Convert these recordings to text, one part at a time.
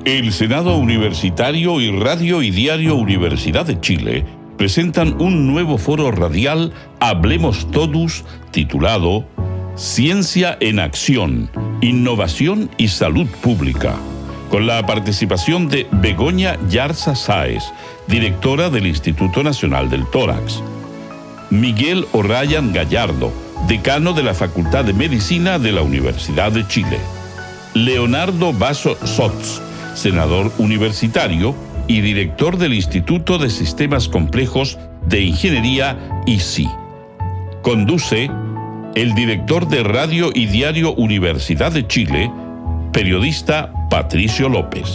El Senado Universitario y Radio y Diario Universidad de Chile presentan un nuevo foro radial Hablemos Todos, titulado Ciencia en Acción, Innovación y Salud Pública, con la participación de Begoña Yarza Sáez, directora del Instituto Nacional del Tórax, Miguel O'Ryan Gallardo, decano de la Facultad de Medicina de la Universidad de Chile, Leonardo Basso Sotz, senador universitario y director del Instituto de Sistemas Complejos de Ingeniería ISI. Conduce el director de Radio y Diario Universidad de Chile, periodista Patricio López.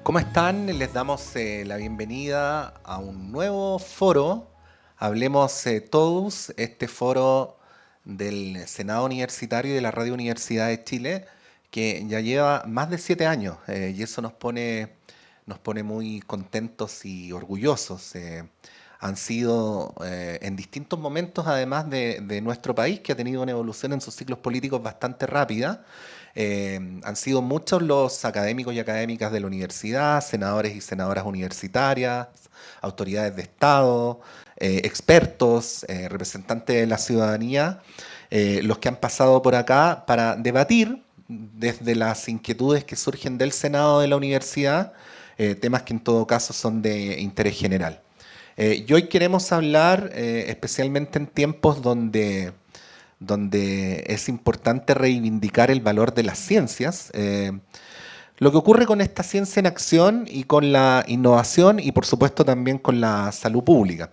¿Cómo están? Les damos la bienvenida a un nuevo foro, Hablemos Todos, este foro del Senado Universitario y de la Radio Universidad de Chile, que ya lleva más de 7 años y eso nos pone muy contentos y orgullosos. Han sido en distintos momentos, además de nuestro país, que ha tenido una evolución en sus ciclos políticos bastante rápida. Han sido muchos los académicos y académicas de la universidad, senadores y senadoras universitarias, autoridades de Estado, expertos, representantes de la ciudadanía, los que han pasado por acá para debatir desde las inquietudes que surgen del Senado de la universidad, temas que en todo caso son de interés general. Y hoy queremos hablar, especialmente en tiempos donde es importante reivindicar el valor de las ciencias, lo que ocurre con esta ciencia en acción y con la innovación y por supuesto también con la salud pública.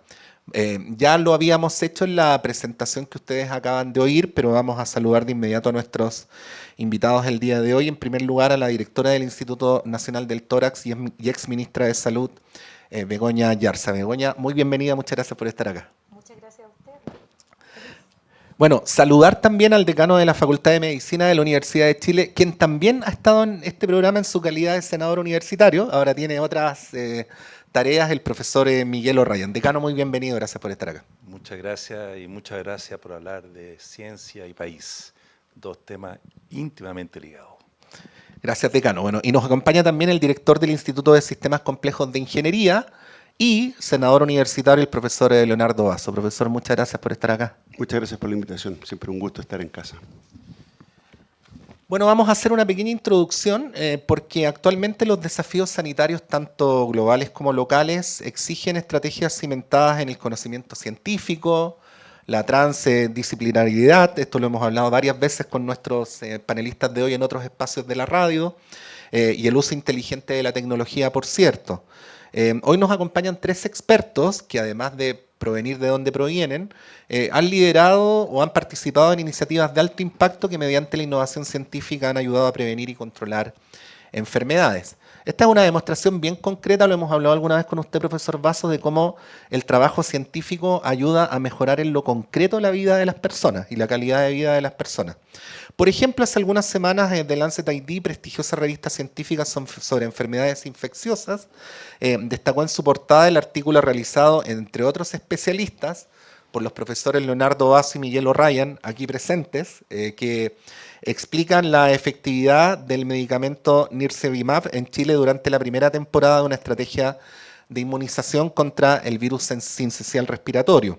Ya lo habíamos hecho en la presentación que ustedes acaban de oír, pero vamos a saludar de inmediato a nuestros invitados el día de hoy. En primer lugar, a la directora del Instituto Nacional del Tórax y ex ministra de Salud, Begoña Yarza. Begoña, muy bienvenida, muchas gracias por estar acá. Muchas gracias a usted. Bueno, saludar también al decano de la Facultad de Medicina de la Universidad de Chile, quien también ha estado en este programa en su calidad de senador universitario. Ahora tiene otras tareas, el profesor Miguel O'Ryan. Decano, muy bienvenido, gracias por estar acá. Muchas gracias por hablar de ciencia y país, dos temas íntimamente ligados. Gracias, decano. Bueno, y nos acompaña también el director del Instituto de Sistemas Complejos de Ingeniería y senador universitario, el profesor Leonardo Basso. Profesor, muchas gracias por estar acá. Muchas gracias por la invitación, siempre un gusto estar en casa. Bueno, vamos a hacer una pequeña introducción porque actualmente los desafíos sanitarios, tanto globales como locales, exigen estrategias cimentadas en el conocimiento científico, la transdisciplinariedad, esto lo hemos hablado varias veces con nuestros panelistas de hoy en otros espacios de la radio, y el uso inteligente de la tecnología, por cierto. Hoy nos acompañan 3 expertos que, además de provenir de donde provienen, han liderado o han participado en iniciativas de alto impacto que mediante la innovación científica han ayudado a prevenir y controlar enfermedades. Esta es una demostración bien concreta, lo hemos hablado alguna vez con usted, profesor Basso, de cómo el trabajo científico ayuda a mejorar en lo concreto la vida de las personas y la calidad de vida de las personas. Por ejemplo, hace algunas semanas The Lancet ID, prestigiosa revista científica sobre enfermedades infecciosas, destacó en su portada el artículo realizado, entre otros especialistas, por los profesores Leonardo Basso y Miguel O'Ryan, aquí presentes, que explican la efectividad del medicamento Nirsevimab en Chile durante la primera temporada de una estrategia de inmunización contra el virus sincicial respiratorio.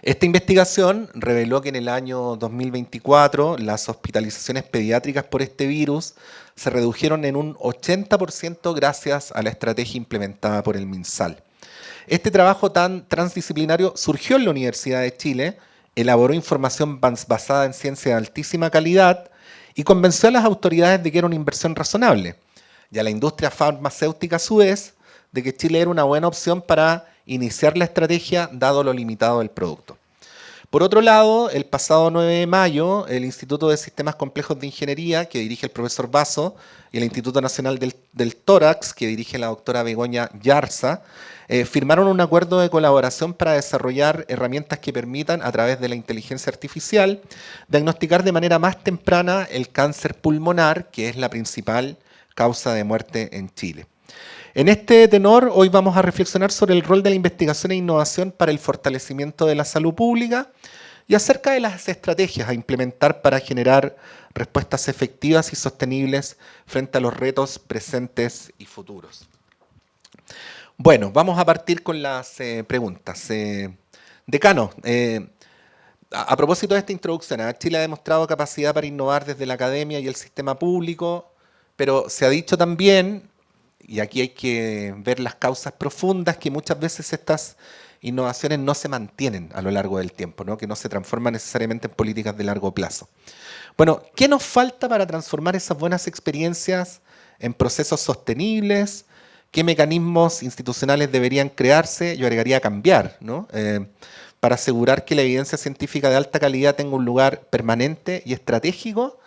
Esta investigación reveló que en el año 2024 las hospitalizaciones pediátricas por este virus se redujeron en un 80% gracias a la estrategia implementada por el MinSal. Este trabajo tan transdisciplinario surgió en la Universidad de Chile, elaboró información basada en ciencia de altísima calidad y convenció a las autoridades de que era una inversión razonable, y a la industria farmacéutica a su vez de que Chile era una buena opción para iniciar la estrategia dado lo limitado del producto. Por otro lado, el pasado 9 de mayo, el Instituto de Sistemas Complejos de Ingeniería, que dirige el profesor Basso, y el Instituto Nacional del Tórax, que dirige la doctora Begoña Yarza, firmaron un acuerdo de colaboración para desarrollar herramientas que permitan, a través de la inteligencia artificial, diagnosticar de manera más temprana el cáncer pulmonar, que es la principal causa de muerte en Chile. En este tenor, hoy vamos a reflexionar sobre el rol de la investigación e innovación para el fortalecimiento de la salud pública y acerca de las estrategias a implementar para generar respuestas efectivas y sostenibles frente a los retos presentes y futuros. Bueno, vamos a partir con las preguntas. Decano, a propósito de esta introducción, Chile ha demostrado capacidad para innovar desde la academia y el sistema público, pero se ha dicho también, y aquí hay que ver las causas profundas, que muchas veces estas innovaciones no se mantienen a lo largo del tiempo, ¿no? Que no se transforman necesariamente en políticas de largo plazo. Bueno, ¿qué nos falta para transformar esas buenas experiencias en procesos sostenibles? ¿Qué mecanismos institucionales deberían crearse? Yo agregaría cambiar, ¿no? Para asegurar que la evidencia científica de alta calidad tenga un lugar permanente y estratégico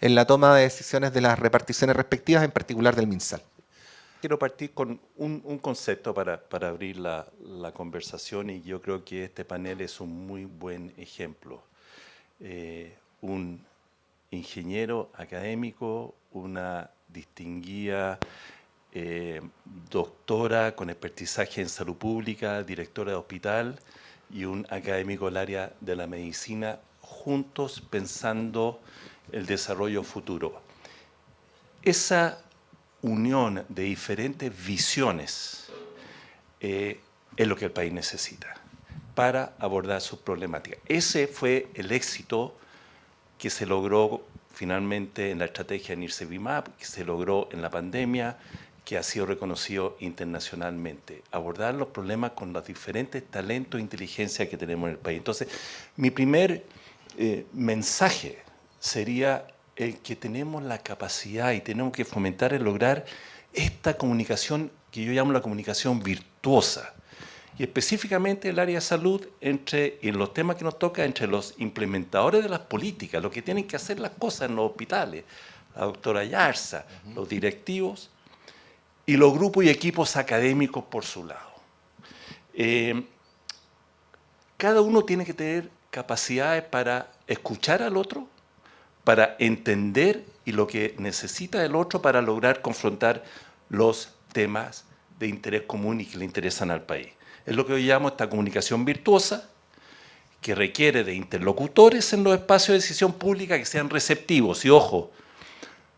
en la toma de decisiones de las reparticiones respectivas, en particular del MinSal. Quiero partir con un concepto para abrir la conversación, y yo creo que este panel es un muy buen ejemplo. Un ingeniero académico, una distinguida doctora con expertizaje en salud pública, directora de hospital, y un académico del área de la medicina, juntos pensando el desarrollo futuro. Esa unión de diferentes visiones es lo que el país necesita para abordar sus problemáticas. Ese fue el éxito que se logró finalmente en la estrategia Nirsevimab, que se logró en la pandemia, que ha sido reconocido internacionalmente. Abordar los problemas con los diferentes talentos e inteligencia que tenemos en el país. Entonces, mi primer mensaje sería el que tenemos la capacidad y tenemos que fomentar el lograr esta comunicación que yo llamo la comunicación virtuosa, y específicamente el área de salud, en los temas que nos toca, entre los implementadores de las políticas, los que tienen que hacer las cosas en los hospitales, la doctora Yarza, los directivos, y los grupos y equipos académicos por su lado. Cada uno tiene que tener capacidades para escuchar al otro, para entender y lo que necesita el otro para lograr confrontar los temas de interés común y que le interesan al país. Es lo que yo llamo esta comunicación virtuosa, que requiere de interlocutores en los espacios de decisión pública que sean receptivos. Y ojo,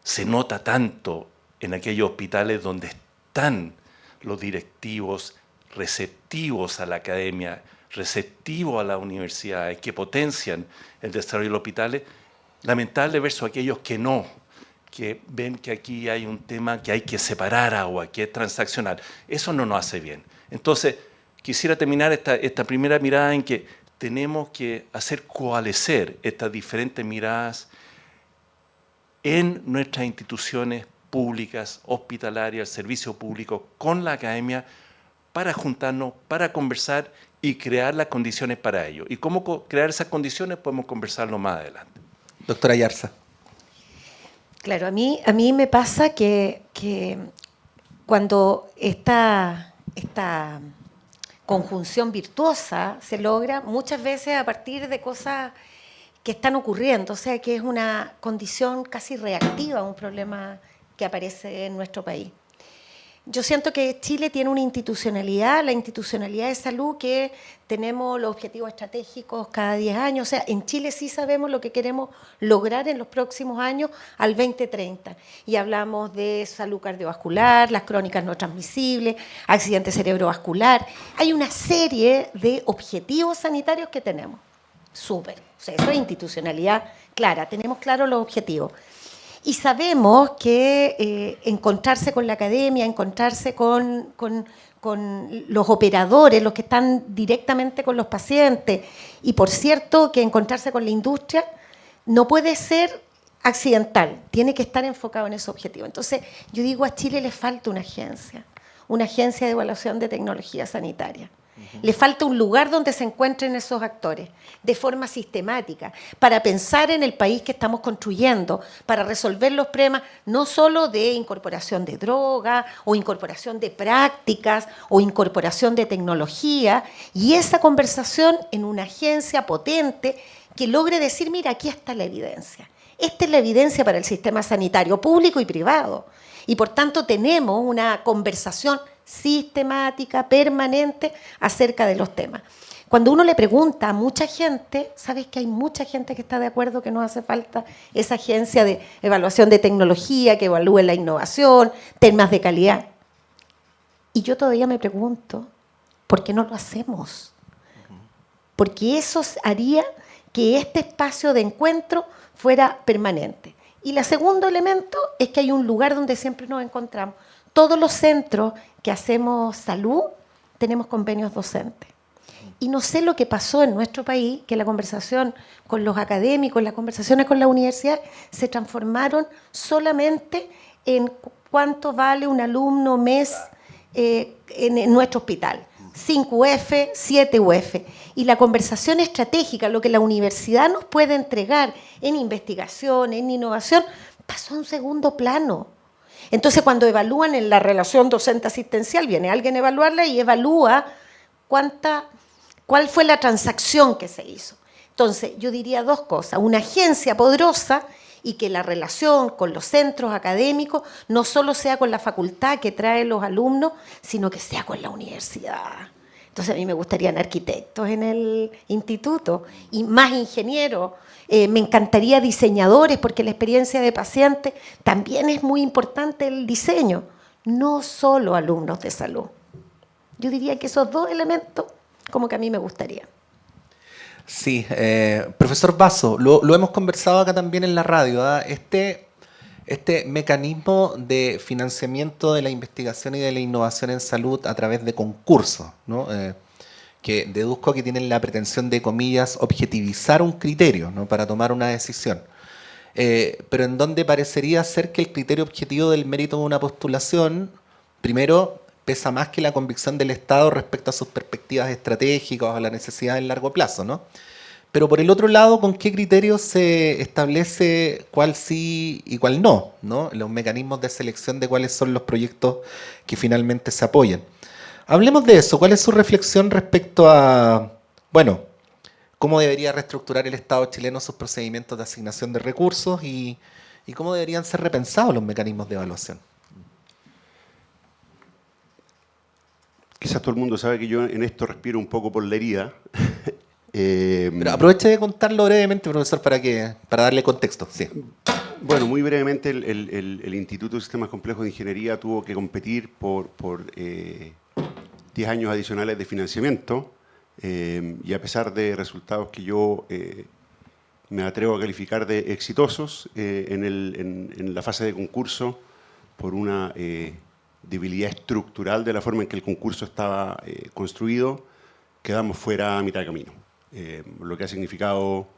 se nota tanto en aquellos hospitales donde están los directivos receptivos a la academia, receptivos a las universidades, que potencian el desarrollo de los hospitales. Lamentable versus aquellos que no, que ven que aquí hay un tema que hay que separar agua, que es transaccional. Eso no nos hace bien. Entonces, quisiera terminar esta primera mirada en que tenemos que hacer coalescer estas diferentes miradas en nuestras instituciones públicas, hospitalarias, servicios públicos, con la academia, para juntarnos, para conversar y crear las condiciones para ello. Y cómo crear esas condiciones podemos conversarlo más adelante. Doctora Yarza. Claro, a mí me pasa que cuando esta conjunción virtuosa se logra muchas veces a partir de cosas que están ocurriendo, o sea, que es una condición casi reactiva a un problema que aparece en nuestro país. Yo siento que Chile tiene una institucionalidad, la institucionalidad de salud, que tenemos los objetivos estratégicos cada 10 años. O sea, en Chile sí sabemos lo que queremos lograr en los próximos años al 2030. Y hablamos de salud cardiovascular, las crónicas no transmisibles, accidente cerebrovascular. Hay una serie de objetivos sanitarios que tenemos. Súper. O sea, eso es institucionalidad clara. Tenemos claros los objetivos. Y sabemos que encontrarse con la academia, encontrarse con los operadores, los que están directamente con los pacientes, y por cierto que encontrarse con la industria, no puede ser accidental, tiene que estar enfocado en ese objetivo. Entonces, yo digo, a Chile le falta una agencia de evaluación de tecnología sanitaria. Le falta un lugar donde se encuentren esos actores de forma sistemática para pensar en el país que estamos construyendo, para resolver los problemas no solo de incorporación de droga o incorporación de prácticas o incorporación de tecnología, y esa conversación en una agencia potente que logre decir, mira, aquí está la evidencia. Esta es la evidencia para el sistema sanitario público y privado. Y por tanto tenemos una conversación sistemática, permanente, acerca de los temas. cuando uno le pregunta a mucha gente, sabes que hay mucha gente que está de acuerdo que nos hace falta esa agencia de evaluación de tecnología, que evalúe la innovación, temas de calidad. Y yo todavía me pregunto, ¿por qué no lo hacemos? Porque eso haría que este espacio de encuentro fuera permanente. Y el segundo elemento es que hay un lugar donde siempre nos encontramos. Todos los centros que hacemos salud tenemos convenios docentes. Y no sé lo que pasó en nuestro país, que la conversación con los académicos, las conversaciones con la universidad se transformaron solamente en cuánto vale un alumno mes en nuestro hospital. 5 UF, 7 UF. Y la conversación estratégica, lo que la universidad nos puede entregar en investigación, en innovación, pasó a un segundo plano. Entonces, cuando evalúan en la relación docente-asistencial, viene alguien a evaluarla y evalúa cuál fue la transacción que se hizo. Entonces, yo diría dos cosas. Una agencia poderosa y que la relación con los centros académicos no solo sea con la facultad que trae los alumnos, sino que sea con la universidad. Entonces, a mí me gustarían arquitectos en el instituto y más ingenieros. Me encantaría diseñadores, porque la experiencia de paciente también es muy importante el diseño. No solo alumnos de salud. Yo diría que esos dos elementos como que a mí me gustaría. Sí, profesor Basso, lo hemos conversado acá también en la radio, ¿ah? Este mecanismo de financiamiento de la investigación y de la innovación en salud a través de concursos, ¿no? Que deduzco que tienen la pretensión de, comillas, objetivizar un criterio, ¿no? Para tomar una decisión. Pero en donde parecería ser que el criterio objetivo del mérito de una postulación, primero, pesa más que la convicción del Estado respecto a sus perspectivas estratégicas o a la necesidad en largo plazo, ¿no? Pero por el otro lado, ¿con qué criterio se establece cuál sí y cuál no, ¿no? Los mecanismos de selección de cuáles son los proyectos que finalmente se apoyan. Hablemos de eso. ¿Cuál es su reflexión respecto a, bueno, cómo debería reestructurar el Estado chileno sus procedimientos de asignación de recursos y cómo deberían ser repensados los mecanismos de evaluación? Quizás todo el mundo sabe que yo en esto respiro un poco por la herida. Pero aproveche de contarlo brevemente, profesor, para darle contexto. Sí. Bueno, muy brevemente, el Instituto de Sistemas Complejos de Ingeniería tuvo que competir por 10 años adicionales de financiamiento y a pesar de resultados que yo me atrevo a calificar de exitosos en la fase de concurso por una debilidad estructural de la forma en que el concurso estaba construido, quedamos fuera a mitad de camino. Lo que ha significado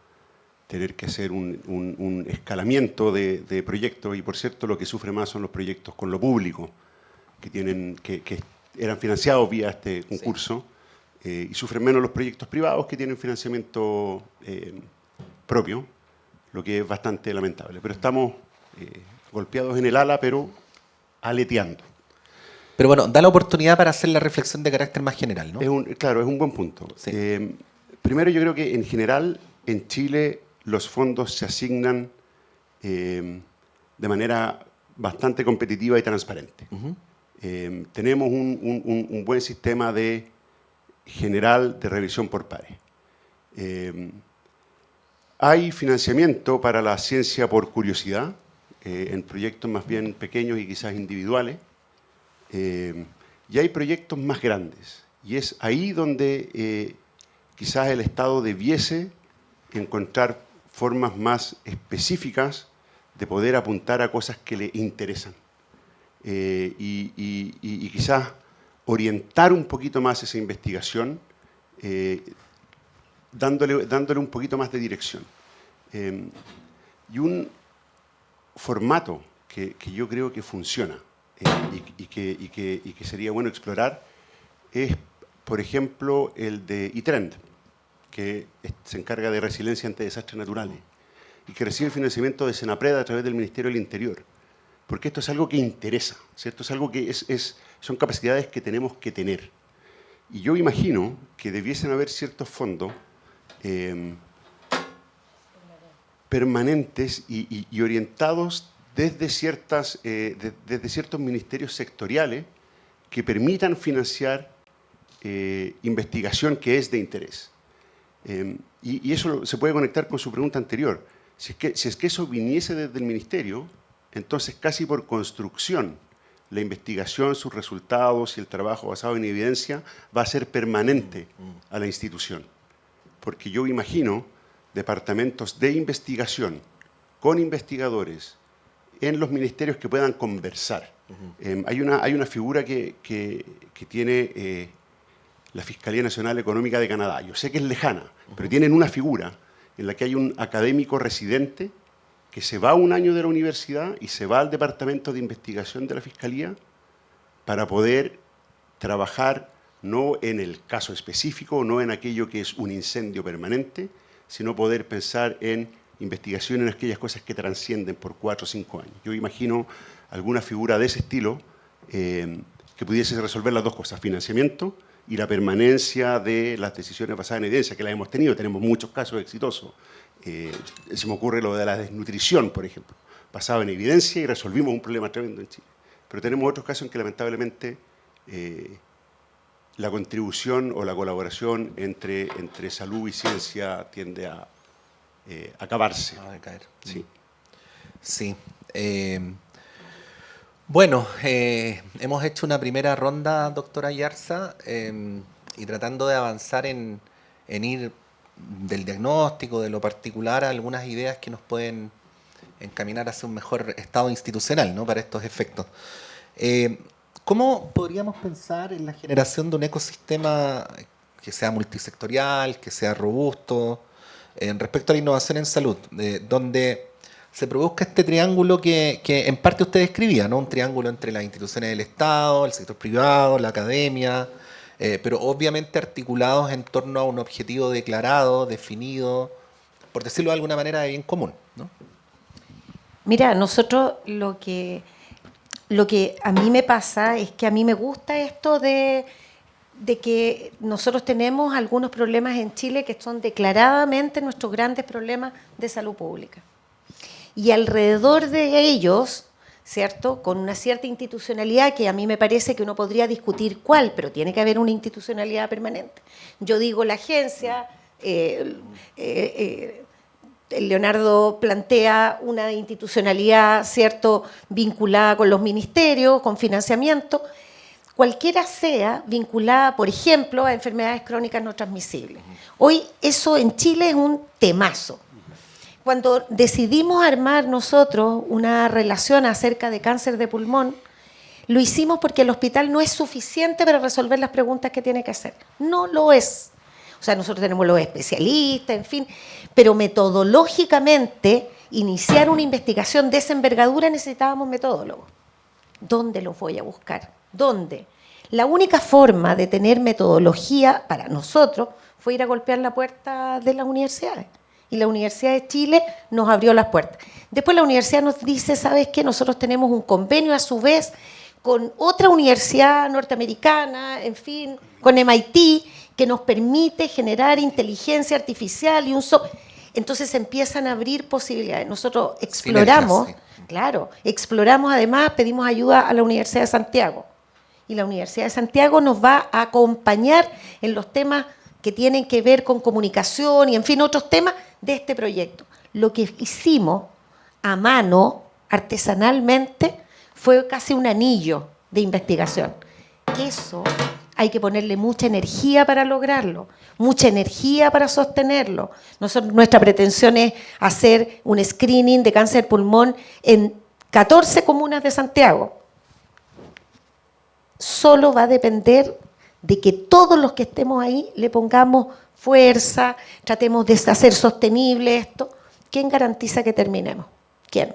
tener que hacer un escalamiento de proyectos y, por cierto, lo que sufre más son los proyectos con lo público, que eran financiados vía este concurso, y sufren menos los proyectos privados que tienen financiamiento propio, lo que es bastante lamentable. Pero estamos golpeados en el ala, pero aleteando. Pero bueno, da la oportunidad para hacer la reflexión de carácter más general, ¿no? Claro, es un buen punto. Sí. Primero, yo creo que en general en Chile los fondos se asignan de manera bastante competitiva y transparente. Tenemos un buen sistema general de revisión por pares. Hay financiamiento para la ciencia por curiosidad, en proyectos más bien pequeños y quizás individuales. Y hay proyectos más grandes. Y es ahí donde quizás el Estado debiese encontrar formas más específicas de poder apuntar a cosas que le interesan. Y quizás orientar un poquito más esa investigación, dándole un poquito más de dirección. Y un formato que yo creo que funciona y que sería bueno explorar es, por ejemplo, el de iTrend, que se encarga de resiliencia ante desastres naturales y que recibe financiamiento de Senapred a través del Ministerio del Interior, porque esto es algo que interesa, ¿cierto? Es algo que son capacidades que tenemos que tener. Y yo imagino que debiesen haber ciertos fondos permanentes y orientados desde ciertos ministerios sectoriales que permitan financiar investigación que es de interés. Y eso se puede conectar con su pregunta anterior. Si es que eso viniese desde el ministerio, entonces casi por construcción, la investigación, sus resultados y el trabajo basado en evidencia va a ser permanente a la institución. Porque yo imagino departamentos de investigación con investigadores en los ministerios que puedan conversar. Hay una figura que tiene la Fiscalía Nacional Económica de Canadá. Yo sé que es lejana, pero tienen una figura en la que hay un académico residente que se va un año de la universidad y se va al departamento de investigación de la Fiscalía para poder trabajar no en el caso específico, no en aquello que es un incendio permanente, sino poder pensar en investigación en aquellas cosas que trascienden por 4 o 5 años. Yo imagino alguna figura de ese estilo que pudiese resolver las dos cosas, financiamiento y la permanencia de las decisiones basadas en evidencia, que las hemos tenido, tenemos muchos casos exitosos. Se me ocurre lo de la desnutrición, por ejemplo, basado en evidencia y resolvimos un problema tremendo en Chile. Pero tenemos otros casos en que lamentablemente la contribución o la colaboración entre salud y ciencia tiende a acabarse. A decaer. Sí. Sí. Bueno, hemos hecho una primera ronda, doctora Ayarza, y tratando de avanzar en ir del diagnóstico, de lo particular, a algunas ideas que nos pueden encaminar hacia un mejor estado institucional, ¿no?, para estos efectos. ¿Cómo podríamos pensar en la generación de un ecosistema que sea multisectorial, que sea robusto, respecto a la innovación en salud, donde se produzca este triángulo que en parte usted describía, ¿no? Un triángulo entre las instituciones del Estado, el sector privado, la academia, pero obviamente articulados en torno a un objetivo declarado, definido, por decirlo de alguna manera, de bien común, ¿no? Mira, nosotros lo que a mí me pasa es que a mí me gusta esto de que nosotros tenemos algunos problemas en Chile que son declaradamente nuestros grandes problemas de salud pública. Y alrededor de ellos, ¿cierto?, con una cierta institucionalidad que a mí me parece que uno podría discutir cuál, pero tiene que haber una institucionalidad permanente. Yo digo la agencia, Leonardo plantea una institucionalidad, ¿cierto?, vinculada con los ministerios, con financiamiento, cualquiera sea vinculada, por ejemplo, a enfermedades crónicas no transmisibles. Hoy eso en Chile es un temazo. Cuando decidimos armar nosotros una relación acerca de cáncer de pulmón, lo hicimos porque el hospital no es suficiente para resolver las preguntas que tiene que hacer. No lo es. O sea, nosotros tenemos los especialistas, en fin, pero metodológicamente, iniciar una investigación de esa envergadura necesitábamos metodólogos. ¿Dónde los voy a buscar? ¿Dónde? La única forma de tener metodología para nosotros fue ir a golpear la puerta de las universidades. Y la Universidad de Chile nos abrió las puertas. Después la universidad nos dice, ¿sabes qué? Nosotros tenemos un convenio a su vez con otra universidad norteamericana, en fin, con MIT, que nos permite generar inteligencia artificial y un Entonces empiezan a abrir posibilidades. Nosotros exploramos, claro, exploramos además, pedimos ayuda a la Universidad de Santiago. Y la Universidad de Santiago nos va a acompañar en los temas que tienen que ver con comunicación y, en fin, otros temas de este proyecto. Lo que hicimos a mano, artesanalmente, fue casi un anillo de investigación. Eso hay que ponerle mucha energía para lograrlo, mucha energía para sostenerlo. Nuestra pretensión es hacer un screening de cáncer de pulmón en 14 comunas de Santiago. Solo va a depender de que todos los que estemos ahí le pongamos fuerza, tratemos de hacer sostenible esto. ¿Quién garantiza que terminemos? ¿Quién?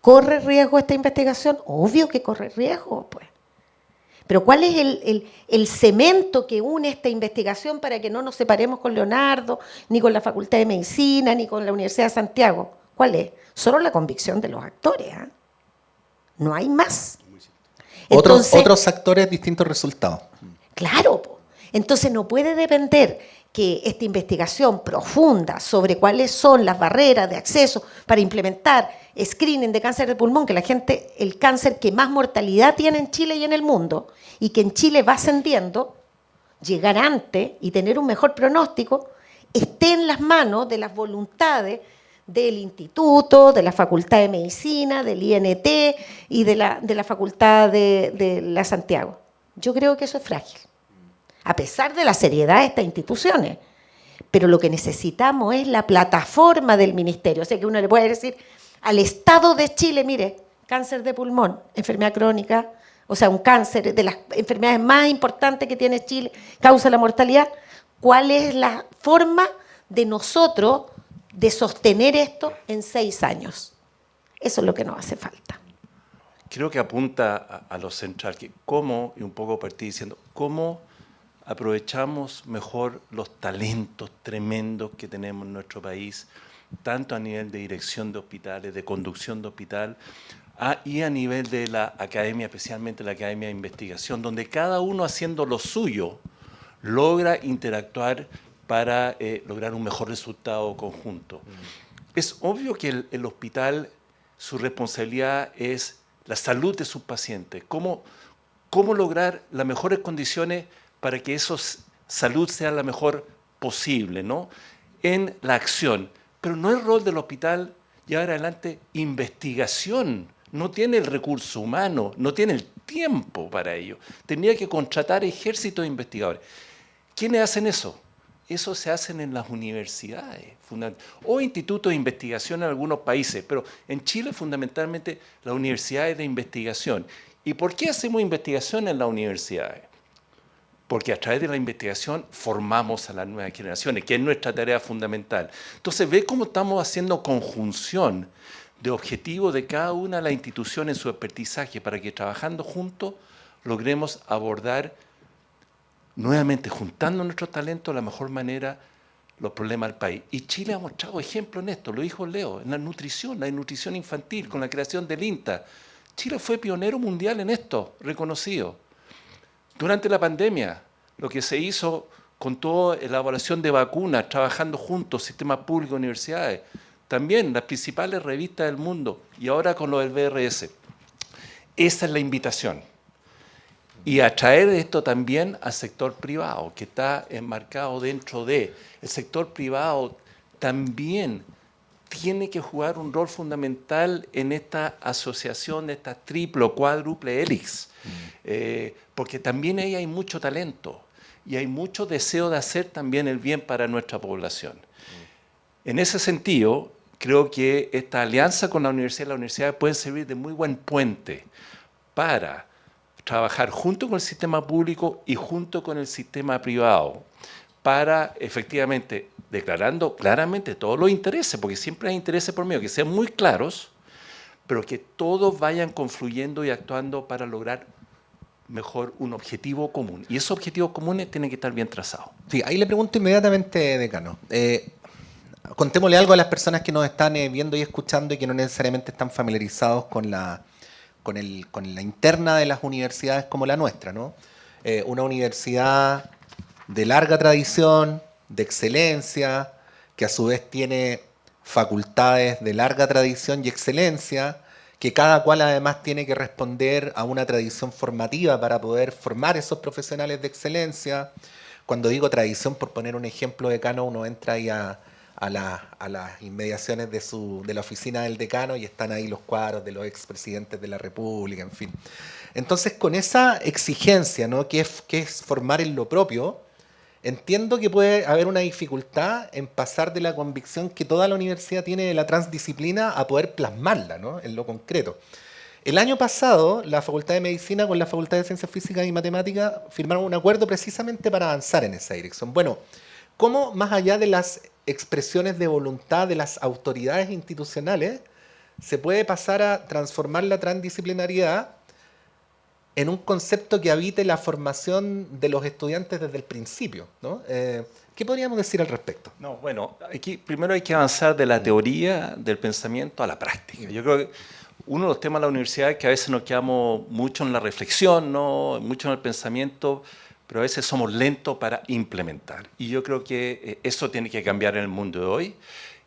¿Corre riesgo esta investigación? Obvio que corre riesgo, pues. Pero ¿cuál es el cemento que une esta investigación para que no nos separemos con Leonardo, ni con la Facultad de Medicina, ni con la Universidad de Santiago? ¿Cuál es? Solo la convicción de los actores, ¿eh? No hay más. Entonces, otros actores, distintos resultados. Claro, entonces no puede depender que esta investigación profunda sobre cuáles son las barreras de acceso para implementar screening de cáncer de pulmón, que el cáncer que más mortalidad tiene en Chile y en el mundo, y que en Chile va ascendiendo, llegar antes y tener un mejor pronóstico, esté en las manos de las voluntades del instituto, de la Facultad de Medicina, del INT y de la Facultad de la Santiago. Yo creo que eso es frágil, a pesar de la seriedad de estas instituciones. Pero lo que necesitamos es la plataforma del ministerio. O sea, que uno le puede decir al Estado de Chile, mire, cáncer de pulmón, enfermedad crónica, o sea, un cáncer de las enfermedades más importantes que tiene Chile, causa la mortalidad. ¿Cuál es la forma de nosotros de sostener esto en 6 años? Eso es lo que nos hace falta. Creo que apunta a lo central, que cómo, y un poco partí diciendo, cómo aprovechamos mejor los talentos tremendos que tenemos en nuestro país, tanto a nivel de dirección de hospitales, de conducción de hospital, y a nivel de la academia, especialmente la academia de investigación, donde cada uno haciendo lo suyo logra interactuar para lograr un mejor resultado conjunto. Es obvio que el hospital, su responsabilidad es la salud de sus pacientes, cómo lograr las mejores condiciones para que esa salud sea la mejor posible, ¿no? En la acción. Pero no es rol del hospital llevar adelante investigación. No tiene el recurso humano, no tiene el tiempo para ello. Tendría que contratar ejércitos de investigadores. ¿Quiénes hacen eso? Eso se hacen en las universidades o institutos de investigación en algunos países, pero en Chile fundamentalmente las universidades de investigación. ¿Y por qué hacemos investigación en las universidades? Porque a través de la investigación formamos a las nuevas generaciones, que es nuestra tarea fundamental. Entonces, ve cómo estamos haciendo conjunción de objetivos de cada una de las instituciones en su expertizaje para que trabajando juntos logremos abordar nuevamente, juntando nuestros talentos, de la mejor manera los problemas del país. Y Chile ha mostrado ejemplo en esto, lo dijo Leo, en la nutrición infantil, con la creación del INTA. Chile fue pionero mundial en esto, reconocido. Durante la pandemia, lo que se hizo con toda la elaboración de vacunas, trabajando juntos, sistemas públicos, universidades, también las principales revistas del mundo, y ahora con lo del VRS. Esa es la invitación. Y atraer esto también al sector privado, que está enmarcado dentro de. El sector privado también tiene que jugar un rol fundamental en esta asociación, esta triple o cuádruple hélice, porque también ahí hay mucho talento y hay mucho deseo de hacer también el bien para nuestra población. En ese sentido, creo que esta alianza con la universidad puede servir de muy buen puente para trabajar junto con el sistema público y junto con el sistema privado para efectivamente declarando claramente todos los intereses, porque siempre hay intereses por medio, que sean muy claros, pero que todos vayan confluyendo y actuando para lograr mejor un objetivo común. Y esos objetivos comunes tienen que estar bien trazados. Sí, ahí le pregunto inmediatamente, decano. Contémosle algo a las personas que nos están viendo y escuchando y que no necesariamente están familiarizados con la interna de las universidades como la nuestra, ¿no? Una universidad de larga tradición, de excelencia, que a su vez tiene facultades de larga tradición y excelencia, que cada cual además tiene que responder a una tradición formativa para poder formar esos profesionales de excelencia. Cuando digo tradición, por poner un ejemplo, decano, uno entra ahí a las inmediaciones de la oficina del decano y están ahí los cuadros de los expresidentes de la República, en fin. Entonces, con esa exigencia, ¿no?, que es formar en lo propio, entiendo que puede haber una dificultad en pasar de la convicción que toda la universidad tiene de la transdisciplina a poder plasmarla, ¿no?, en lo concreto. El año pasado, la Facultad de Medicina con la Facultad de Ciencias Físicas y Matemáticas firmaron un acuerdo precisamente para avanzar en esa dirección. Bueno, ¿cómo más allá de las expresiones de voluntad de las autoridades institucionales se puede pasar a transformar la transdisciplinariedad en un concepto que habite la formación de los estudiantes desde el principio, ¿no? ¿Qué podríamos decir al respecto? No, bueno, aquí primero hay que avanzar de la teoría del pensamiento a la práctica. Yo creo que uno de los temas de la universidad es que a veces nos quedamos mucho en la reflexión, ¿no?, mucho en el pensamiento, pero a veces somos lentos para implementar. Y yo creo que eso tiene que cambiar en el mundo de hoy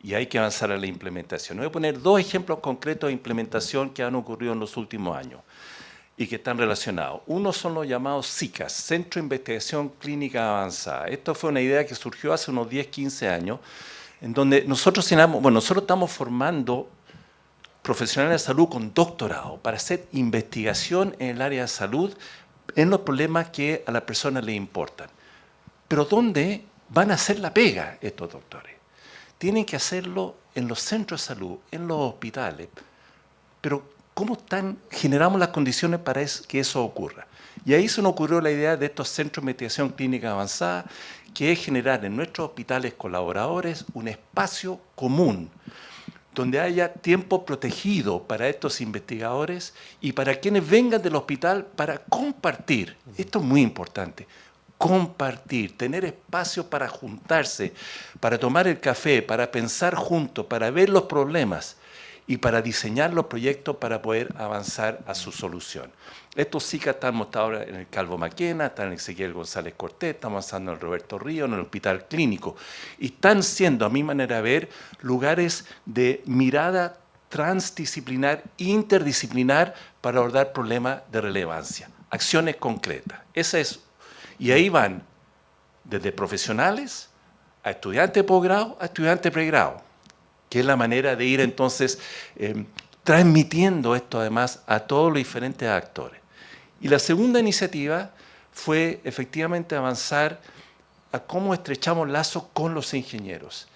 y hay que avanzar en la implementación. Voy a poner 2 ejemplos concretos de implementación que han ocurrido en los últimos años. y que están relacionados. Uno son los llamados CICAS, Centro de Investigación Clínica Avanzada. Esto fue una idea que surgió hace unos 10, 15 años, en donde nosotros estamos formando profesionales de salud con doctorado para hacer investigación en el área de salud en los problemas que a las personas les importan. Pero ¿dónde van a hacer la pega estos doctores? Tienen que hacerlo en los centros de salud, en los hospitales. Pero ¿cómo generamos las condiciones para que eso ocurra? Y ahí se nos ocurrió la idea de estos centros de investigación clínica avanzada, que es generar en nuestros hospitales colaboradores un espacio común, donde haya tiempo protegido para estos investigadores y para quienes vengan del hospital para compartir. Esto es muy importante. Compartir, tener espacio para juntarse, para tomar el café, para pensar juntos, para ver los problemas y para diseñar los proyectos para poder avanzar a su solución. Estos sí que estamos ahora en el Calvo Maquena, están en el Ezequiel González Cortés, estamos avanzando en el Roberto Río, en el Hospital Clínico. Y están siendo, a mi manera de ver, lugares de mirada transdisciplinar, interdisciplinar, para abordar problemas de relevancia. Acciones concretas. Esa es. Y ahí van desde profesionales a estudiantes de posgrado a estudiantes de pregrado, que es la manera de ir entonces transmitiendo esto además a todos los diferentes actores. Y la segunda iniciativa fue efectivamente avanzar a cómo estrechamos lazos con los ingenieros.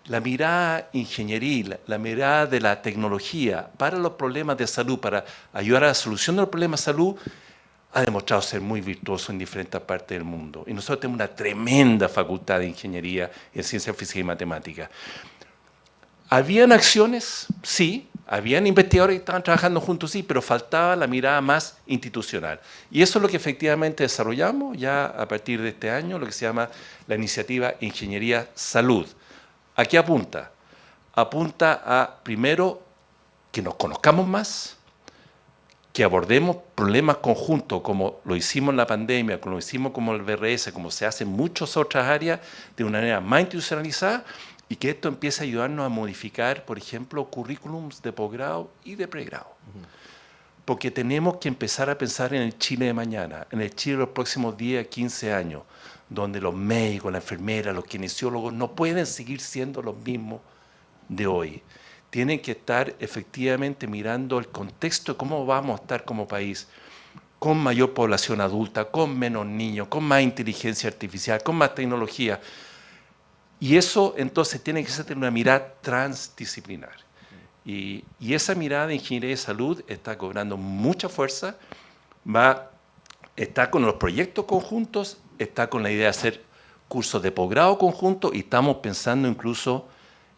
La mirada ingenieril, la mirada de la tecnología para los problemas de salud, para ayudar a la solución de los problemas de salud, ha demostrado ser muy virtuoso en diferentes partes del mundo. Y nosotros tenemos una tremenda facultad de ingeniería en ciencia física y matemática. ¿Habían acciones? Sí. Habían investigadores que estaban trabajando juntos, sí, pero faltaba la mirada más institucional. Y eso es lo que efectivamente desarrollamos ya a partir de este año, lo que se llama la iniciativa Ingeniería Salud. ¿A qué apunta? Apunta a, primero, que nos conozcamos más, que abordemos problemas conjuntos como lo hicimos en la pandemia, como lo hicimos como el BRS, como se hace en muchas otras áreas, de una manera más institucionalizada, y que esto empiece a ayudarnos a modificar, por ejemplo, currículums de posgrado y de pregrado. Porque tenemos que empezar a pensar en el Chile de mañana, en el Chile de los próximos 10, 15 años, donde los médicos, las enfermeras, los kinesiólogos no pueden seguir siendo los mismos de hoy. Tienen que estar efectivamente mirando el contexto de cómo vamos a estar como país, con mayor población adulta, con menos niños, con más inteligencia artificial, con más tecnología. Y eso entonces tiene que ser una mirada transdisciplinar. Y esa mirada de ingeniería de salud está cobrando mucha fuerza, está con los proyectos conjuntos, está con la idea de hacer cursos de posgrado conjuntos y estamos pensando incluso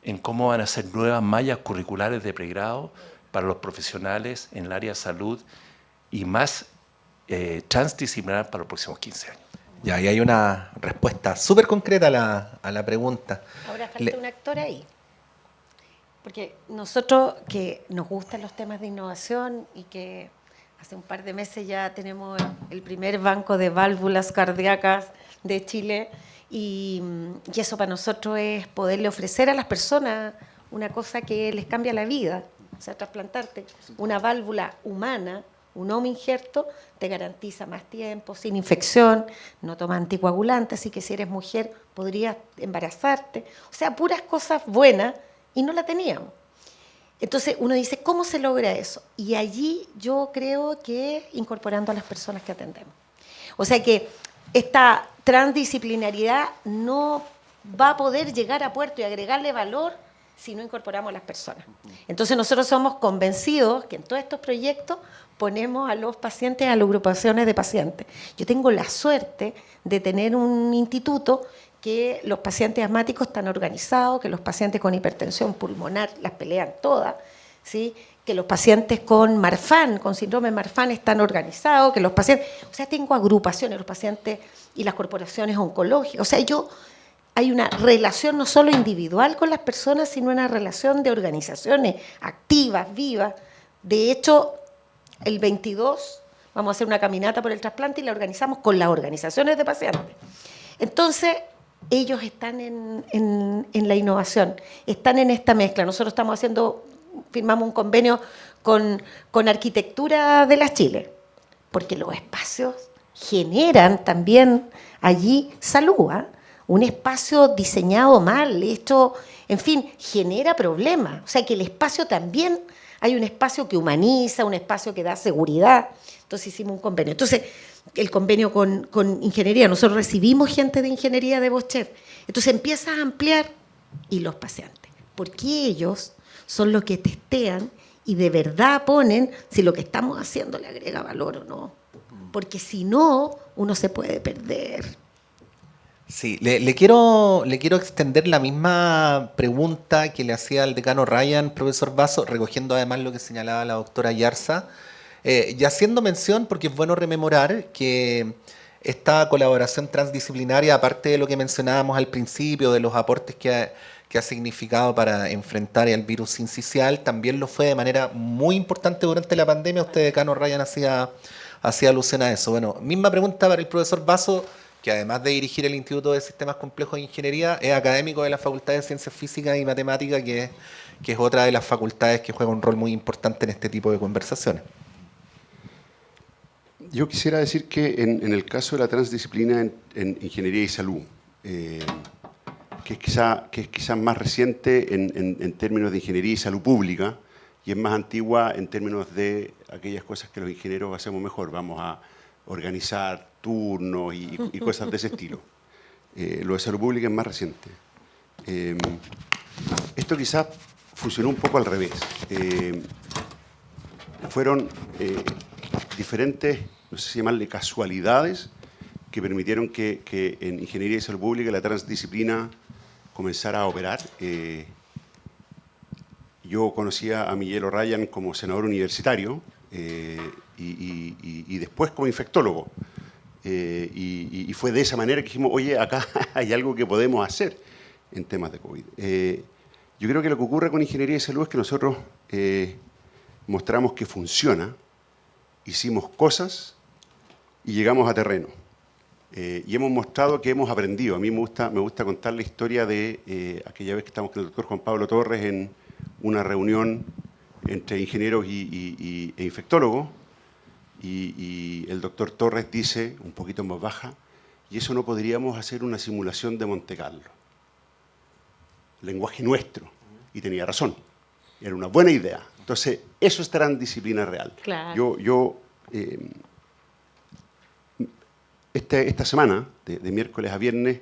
en cómo van a ser nuevas mallas curriculares de pregrado para los profesionales en el área de salud y más transdisciplinar para los próximos 15 años. Ya, y hay una respuesta súper concreta a la pregunta. Ahora falta un actor ahí. Porque nosotros que nos gustan los temas de innovación y que hace un par de meses ya tenemos el primer banco de válvulas cardíacas de Chile y eso para nosotros es poderle ofrecer a las personas una cosa que les cambia la vida. O sea, trasplantarte una válvula humana, un home injerto, te garantiza más tiempo, sin infección, no toma anticoagulantes, así que si eres mujer podrías embarazarte. O sea, puras cosas buenas y no la teníamos. Entonces uno dice, ¿cómo se logra eso? Y allí yo creo que incorporando a las personas que atendemos. O sea que esta transdisciplinariedad no va a poder llegar a puerto y agregarle valor si no incorporamos a las personas. Entonces nosotros somos convencidos que en todos estos proyectos ponemos a los pacientes, a las agrupaciones de pacientes. Yo tengo la suerte de tener un instituto que los pacientes asmáticos están organizados, que los pacientes con hipertensión pulmonar las pelean todas, ¿sí? Que los pacientes con Marfan, con síndrome de Marfan están organizados, que los pacientes, o sea, tengo agrupaciones, los pacientes y las corporaciones oncológicas, o sea, hay una relación no solo individual con las personas, sino una relación de organizaciones activas, vivas. De hecho, el 22 vamos a hacer una caminata por el trasplante y la organizamos con las organizaciones de pacientes. Entonces, ellos están en la innovación, están en esta mezcla. Nosotros estamos haciendo firmamos un convenio con Arquitectura de las Chile, porque los espacios generan también allí salud, ¿eh? Un espacio diseñado mal, esto, en fin, genera problemas. O sea que el espacio también, hay un espacio que humaniza, un espacio que da seguridad. Entonces hicimos un convenio. Entonces, el convenio con ingeniería, nosotros recibimos gente de ingeniería de Boschef. Entonces empiezas a ampliar y los pacientes, porque ellos son los que testean y de verdad ponen si lo que estamos haciendo le agrega valor o no. Porque si no, uno se puede perder. Sí, le quiero extender la misma pregunta que le hacía al decano Ryan, profesor Basso, recogiendo además lo que señalaba la doctora Yarza, y haciendo mención, porque es bueno rememorar que esta colaboración transdisciplinaria, aparte de lo que mencionábamos al principio, de los aportes que ha significado para enfrentar el virus sincicial, también lo fue de manera muy importante durante la pandemia. Usted, decano Ryan, hacía alusión a eso. Bueno, misma pregunta para el profesor Basso, que además de dirigir el Instituto de Sistemas Complejos de Ingeniería, es académico de la Facultad de Ciencias Físicas y Matemáticas, que es otra de las facultades que juega un rol muy importante en este tipo de conversaciones. Yo quisiera decir que en el caso de la transdisciplina en ingeniería y salud, que es quizá más reciente en términos de ingeniería y salud pública, y es más antigua en términos de aquellas cosas que los ingenieros hacemos mejor. Vamos a organizar turnos y cosas de ese estilo. Lo de salud pública es más reciente. Esto quizás funcionó un poco al revés. Fueron diferentes, no sé si llamarle casualidades, que permitieron que en ingeniería y salud pública la transdisciplina comenzara a operar. Yo conocía a Miguel O'Ryan como senador universitario y después como infectólogo. Y fue de esa manera que dijimos, oye, acá hay algo que podemos hacer en temas de COVID. Yo creo que lo que ocurre con ingeniería y salud es que nosotros mostramos que funciona, hicimos cosas y llegamos a terreno. Y hemos mostrado que hemos aprendido. A mí me gusta contar la historia de aquella vez que estamos con el doctor Juan Pablo Torres en una reunión entre ingenieros e infectólogos, y el doctor Torres dice, un poquito más baja, y eso no podríamos hacer una simulación de Monte Carlo. Lenguaje nuestro. Y tenía razón. Era una buena idea. Entonces, eso es transdisciplina real. Claro. Esta semana, de miércoles a viernes,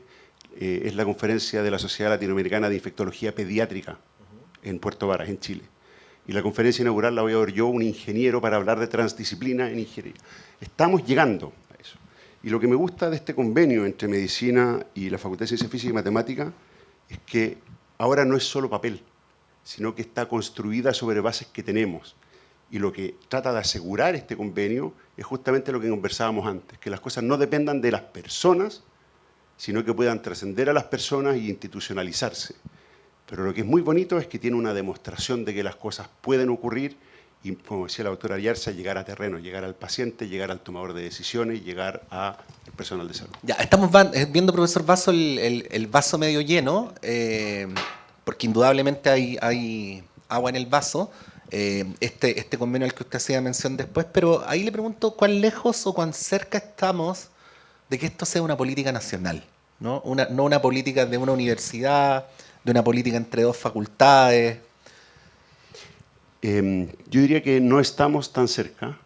es la conferencia de la Sociedad Latinoamericana de Infectología Pediátrica en Puerto Varas, en Chile. Y la conferencia inaugural la voy a dar yo, un ingeniero, para hablar de transdisciplina en ingeniería. Estamos llegando a eso. Y lo que me gusta de este convenio entre medicina y la Facultad de Ciencias Físicas y Matemáticas es que ahora no es solo papel, sino que está construida sobre bases que tenemos. Y lo que trata de asegurar este convenio es justamente lo que conversábamos antes, que las cosas no dependan de las personas, sino que puedan trascender a las personas e institucionalizarse. Pero lo que es muy bonito es que tiene una demostración de que las cosas pueden ocurrir y, como decía la doctora Yarza, llegar a terreno, llegar al paciente, llegar al tomador de decisiones, llegar al personal de salud. Ya, estamos viendo, profesor Basso, el vaso medio lleno, porque indudablemente hay agua en el vaso, este convenio al que usted hacía mención después, pero ahí le pregunto cuán lejos o cuán cerca estamos de que esto sea una política nacional, ¿no? No una política de una universidad, de una política entre dos facultades. Yo diría que no estamos tan cerca.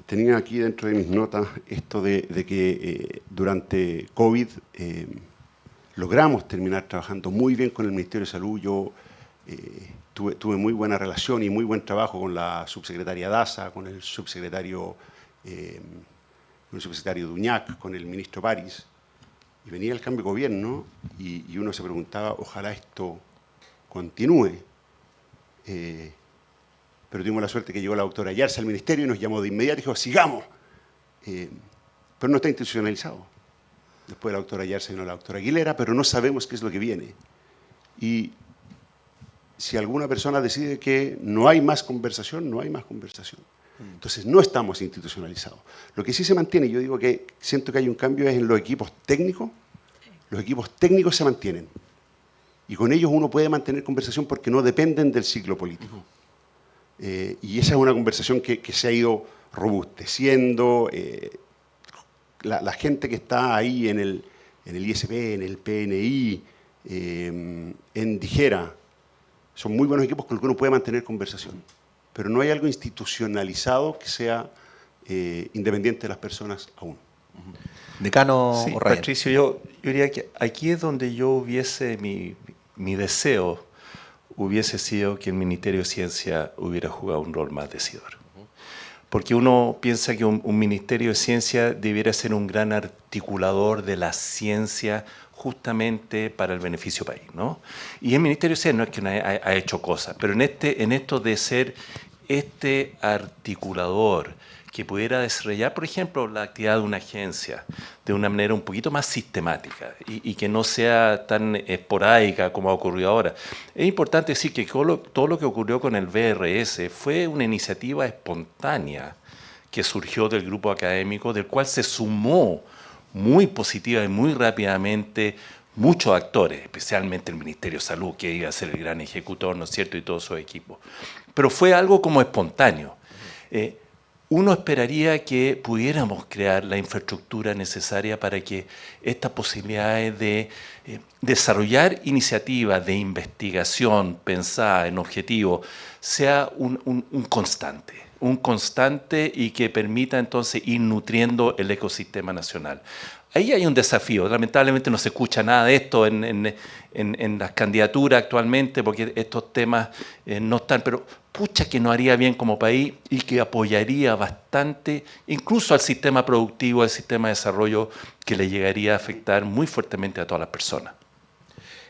Tenía aquí dentro de mis notas esto de que durante COVID logramos terminar trabajando muy bien con el Ministerio de Salud. Yo tuve muy buena relación y muy buen trabajo con la subsecretaria Daza, con el subsecretario Duñac, con el ministro París. Y venía el cambio de gobierno y uno se preguntaba, ojalá esto continúe. Pero tuvimos la suerte que llegó la doctora Yarza al ministerio y nos llamó de inmediato y dijo, sigamos. Pero no está institucionalizado. Después de la doctora Yarza vino la doctora Aguilera, pero no sabemos qué es lo que viene. Y si alguna persona decide que no hay más conversación, no hay más conversación. Entonces no estamos institucionalizados. Lo que sí se mantiene, yo digo que siento que hay un cambio, es en los equipos técnicos. Los equipos técnicos se mantienen. Y con ellos uno puede mantener conversación porque no dependen del ciclo político. Y esa es una conversación que se ha ido robusteciendo. La gente que está ahí en el ISP, en el PNI, en Dijera, son muy buenos equipos con los que uno puede mantener conversación. Pero no hay algo institucionalizado que sea independiente de las personas aún. Decano Sí, O'Ryan. Patricio, yo diría que aquí es donde yo hubiese, mi deseo hubiese sido que el Ministerio de Ciencia hubiera jugado un rol más decidor. Porque uno piensa que un Ministerio de Ciencia debiera ser un gran articulador de la ciencia justamente para el beneficio país, ¿no? Y el Ministerio de Ciencia no es que no ha hecho cosas, pero en esto de ser este articulador que pudiera desarrollar, por ejemplo, la actividad de una agencia de una manera un poquito más sistemática y que no sea tan esporádica como ha ocurrido ahora. Es importante decir que todo lo que ocurrió con el VRS fue una iniciativa espontánea que surgió del grupo académico, del cual se sumó muy positiva y muy rápidamente muchos actores, especialmente el Ministerio de Salud, que iba a ser el gran ejecutor, ¿no es cierto?, y todo su equipo. Pero fue algo como espontáneo. Uno esperaría que pudiéramos crear la infraestructura necesaria para que estas posibilidades de desarrollar iniciativas de investigación pensada en objetivos sea un constante y que permita entonces ir nutriendo el ecosistema nacional. Ahí hay un desafío. Lamentablemente no se escucha nada de esto en las candidaturas actualmente porque estos temas no están, pero pucha que nos haría bien como país y que apoyaría bastante incluso al sistema productivo, al sistema de desarrollo que le llegaría a afectar muy fuertemente a todas las personas.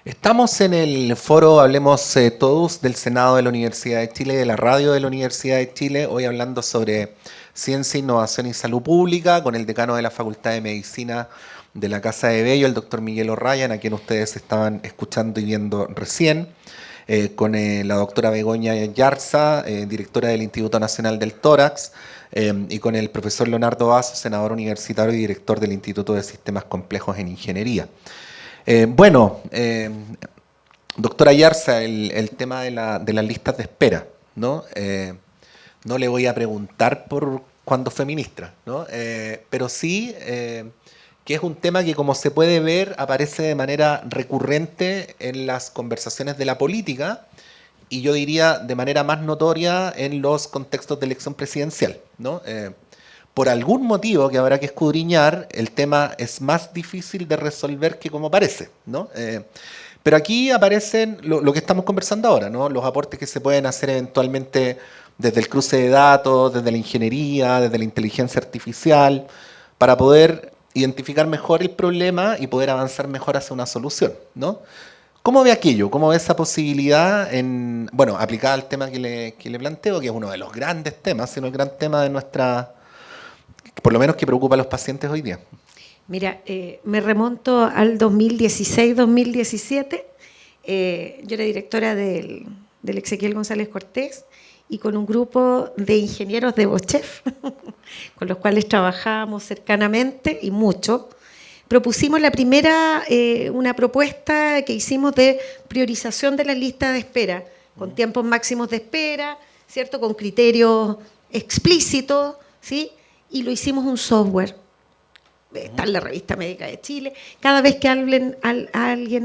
Estamos en el foro Hablemos Todos del Senado de la Universidad de Chile y de la radio de la Universidad de Chile, hoy hablando sobre ciencia, innovación y salud pública con el decano de la Facultad de Medicina de la Casa de Bello, el doctor Miguel O'Ryan, a quien ustedes estaban escuchando y viendo recién, con la doctora Begoña Yarza, directora del Instituto Nacional del Tórax, y con el profesor Leonardo Vaso, senador universitario y director del Instituto de Sistemas Complejos en Ingeniería. Doctora Yarza, el tema de las listas de espera, ¿no? No le voy a preguntar por cuándo fue ministra, ¿no? Pero sí que es un tema que, como se puede ver, aparece de manera recurrente en las conversaciones de la política y yo diría de manera más notoria en los contextos de elección presidencial, ¿no? Por algún motivo que habrá que escudriñar, el tema es más difícil de resolver que como parece, ¿no? Pero aquí aparecen lo que estamos conversando ahora, ¿no? Los aportes que se pueden hacer eventualmente desde el cruce de datos, desde la ingeniería, desde la inteligencia artificial, para poder identificar mejor el problema y poder avanzar mejor hacia una solución, ¿no? ¿Cómo ve aquello? ¿Cómo ve esa posibilidad aplicada al tema que le planteo, que es uno de los grandes temas, sino el gran tema de nuestra, por lo menos que preocupa a los pacientes hoy día? Mira, me remonto al 2016-2017. Yo era directora del Ezequiel González Cortés y con un grupo de ingenieros de Bochef, con los cuales trabajábamos cercanamente y mucho, propusimos una propuesta que hicimos de priorización de las listas de espera, con tiempos máximos de espera, ¿cierto? Con criterios explícitos, ¿sí? Y lo hicimos un software. Está en la Revista Médica de Chile. Cada vez que alguien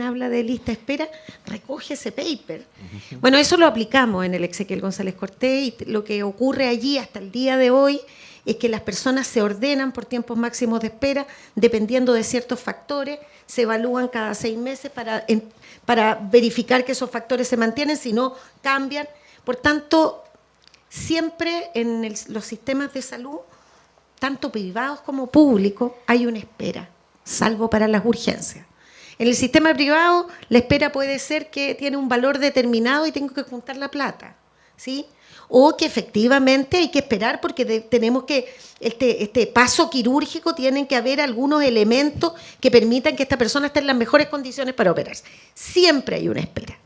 habla de lista de espera, recoge ese paper. Bueno, eso lo aplicamos en el Ezequiel González Cortés y lo que ocurre allí hasta el día de hoy es que las personas se ordenan por tiempos máximos de espera dependiendo de ciertos factores, se evalúan cada 6 meses para verificar que esos factores se mantienen, si no, cambian. Por tanto, siempre en los sistemas de salud, tanto privados como públicos, hay una espera, salvo para las urgencias. En el sistema privado, la espera puede ser que tiene un valor determinado y tengo que juntar la plata, ¿sí? O que efectivamente hay que esperar porque tenemos que, este paso quirúrgico, tienen que haber algunos elementos que permitan que esta persona esté en las mejores condiciones para operarse. Siempre hay una espera.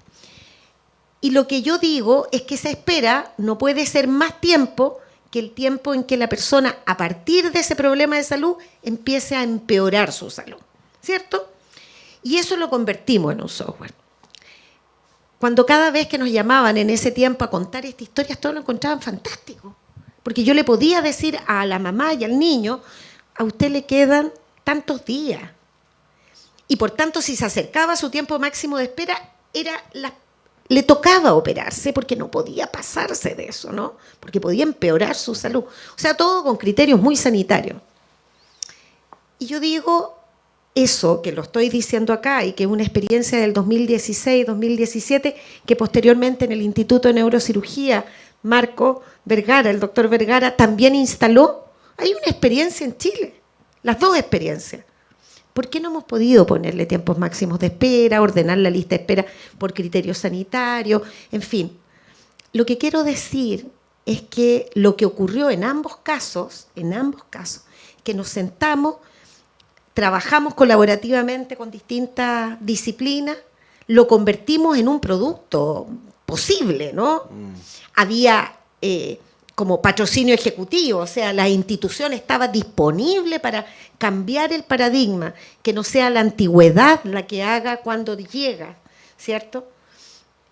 Y lo que yo digo es que esa espera no puede ser más tiempo que el tiempo en que la persona, a partir de ese problema de salud, empiece a empeorar su salud, ¿cierto? Y eso lo convertimos en un software. cuando cada vez que nos llamaban en ese tiempo a contar esta historia, todos lo encontraban fantástico. Porque yo le podía decir a la mamá y al niño, a usted le quedan tantos días. Y por tanto, si se acercaba a su tiempo máximo de espera, le tocaba operarse porque no podía pasarse de eso, ¿no? Porque podía empeorar su salud. O sea, todo con criterios muy sanitarios. Y yo digo eso, que lo estoy diciendo acá, y que es una experiencia del 2016-2017, que posteriormente en el Instituto de Neurocirugía, Marco Vergara, el doctor Vergara, también instaló. Hay una experiencia en Chile, las dos experiencias. ¿Por qué no hemos podido ponerle tiempos máximos de espera, ordenar la lista de espera por criterios sanitarios? En fin, lo que quiero decir es que lo que ocurrió en ambos casos, que nos sentamos, trabajamos colaborativamente con distintas disciplinas, lo convertimos en un producto posible, ¿no? Había como patrocinio ejecutivo, o sea, la institución estaba disponible para cambiar el paradigma, que no sea la antigüedad la que haga cuando llega, ¿cierto?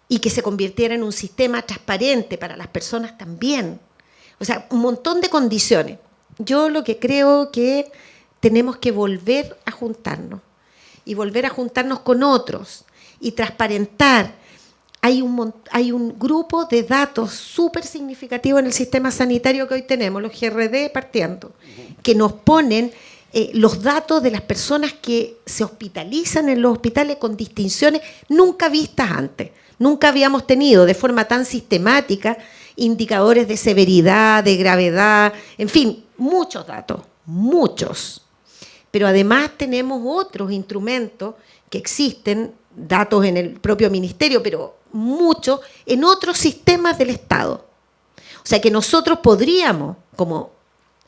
Y que se convirtiera en un sistema transparente para las personas también. O sea, un montón de condiciones. Yo lo que creo que tenemos que volver a juntarnos y volver a juntarnos con otros y transparentar. Hay un grupo de datos súper significativo en el sistema sanitario que hoy tenemos, los GRD partiendo, que nos ponen los datos de las personas que se hospitalizan en los hospitales con distinciones nunca vistas antes. Nunca habíamos tenido de forma tan sistemática indicadores de severidad, de gravedad, en fin, muchos datos, muchos. Pero además tenemos otros instrumentos que existen, datos en el propio ministerio, pero muchos en otros sistemas del Estado. O sea que nosotros podríamos, como